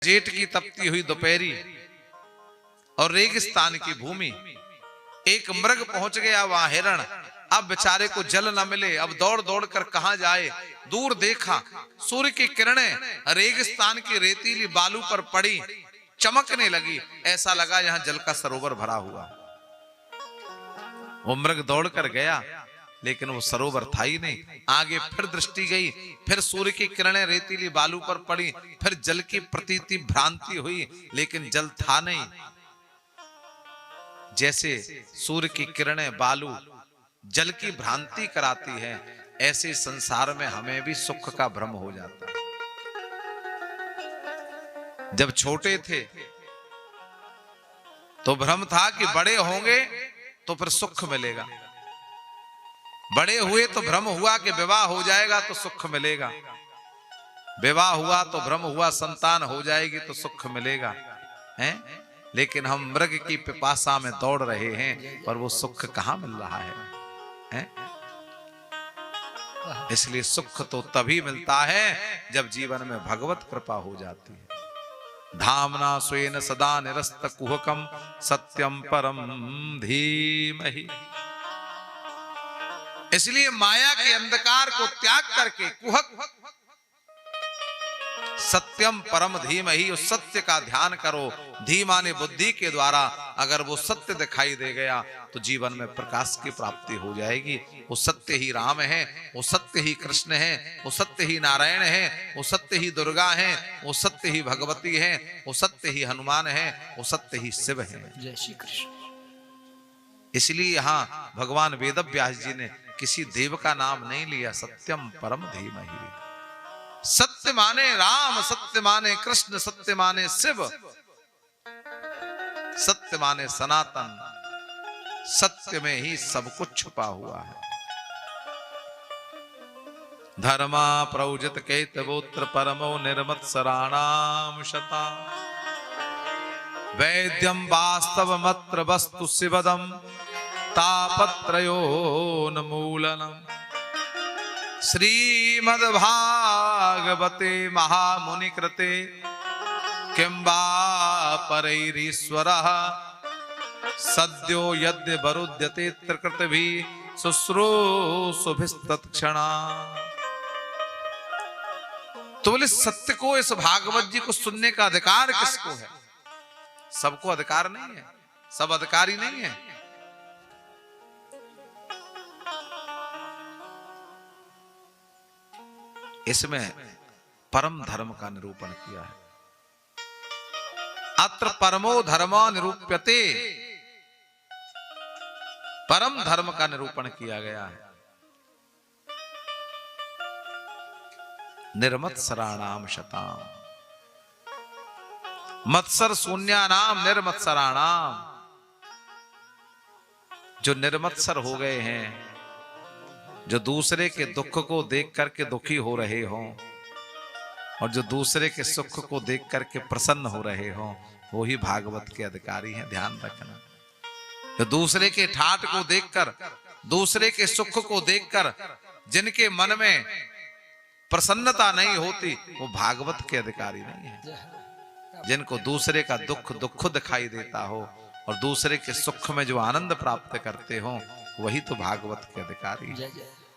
जेठ की तपती हुई दोपहरी और रेगिस्तान की भूमि, एक मृग पहुंच गया वहां हिरण। अब बेचारे को जल न मिले, अब दौड़ दौड़ कर कहां जाए। दूर देखा सूर्य की किरणें रेगिस्तान की रेतीली बालू पर पड़ी, चमकने लगी। ऐसा लगा यहां जल का सरोवर भरा हुआ। वो मृग दौड़ कर गया, लेकिन वो सरोवर था ही नहीं। आगे फिर दृष्टि गई, फिर सूर्य की किरणें रेतीली बालू पर पड़ी, फिर जल की प्रतीति भ्रांति हुई, लेकिन जल था नहीं। जैसे सूर्य की किरणें बालू जल की भ्रांति कराती है, ऐसे संसार में हमें भी सुख का भ्रम हो जाता है। जब छोटे थे तो भ्रम था कि बड़े होंगे तो फिर सुख मिलेगा। बड़े हुए तो भ्रम हुआ कि विवाह हो जाएगा तो सुख मिलेगा। विवाह हुआ तो भ्रम हुआ संतान हो जाएगी तो सुख मिलेगा, हैं? लेकिन हम मृग की पिपासा में दौड़ रहे हैं, पर वो सुख कहां मिल रहा है? इसलिए सुख तो तभी मिलता है जब जीवन में भगवत कृपा हो जाती है। धामना स्वेन सदा निरस्त कुहकम सत्यम परम धीमहि। इसलिए माया के अंधकार को त्याग करके कुहक सत्यम परम धीमहि, उस सत्य का ध्यान करो। धीमाने बुद्धि के द्वारा अगर वो सत्य दिखाई दे गया तो जीवन में प्रकाश की प्राप्ति हो जाएगी। वो सत्य ही राम है, वो सत्य ही कृष्ण है, वो सत्य ही नारायण है, वो सत्य ही दुर्गा है, वो सत्य ही भगवती है, वो सत्य ही हनुमान है, वो सत्य ही शिव है। जय श्री कृष्ण। इसलिए यहां भगवान वेदव्यास जी ने किसी देव का नाम नहीं लिया, सत्यम परम धीमहि। सत्य माने राम, सत्य माने कृष्ण, सत्य माने शिव, सत्य माने सनातन। सत्य में ही सब कुछ छुपा हुआ है। धर्मा प्रौजित कैतवोत्र परमो निर्मत्सराणाम शता, वैद्यम वास्तवमत्र वस्तु शिवदम तापत्रयोन्मूलनम। श्रीमद्भागवते महामुनि कृते किं वा परैरीश्वरः सद्यो यद्य वरुध्यते त्रिकृतिभिः शुश्रूषुभिस्तत्क्षणा। तो बोले सत्य को, इस भागवत जी को सुनने का अधिकार किसको है? सबको अधिकार नहीं है, सब अधिकारी नहीं है। इसमें परम धर्म का निरूपण किया है। अत्र परमो धर्मो निरूप्यते, परम धर्म का निरूपण किया गया है। निर्मत्सराणाम शताम, मत्सर शून्यानाम निर्मत्सराणाम। जो निर्मत्सर हो गए हैं, जो दूसरे के दुख को देख करके दुखी हो रहे हों और जो दूसरे के सुख को देख करके प्रसन्न हो रहे हों, वो ही भागवत के अधिकारी हैं। ध्यान रखना। जो दूसरे के ठाठ को देखकर, दूसरे के सुख को देखकर जिनके मन में प्रसन्नता नहीं होती, वो भागवत के अधिकारी नहीं है। जिनको दूसरे का दुख दुख दिखाई देता हो और दूसरे के सुख में जो आनंद प्राप्त करते हो, वही तो भागवत के अधिकारी।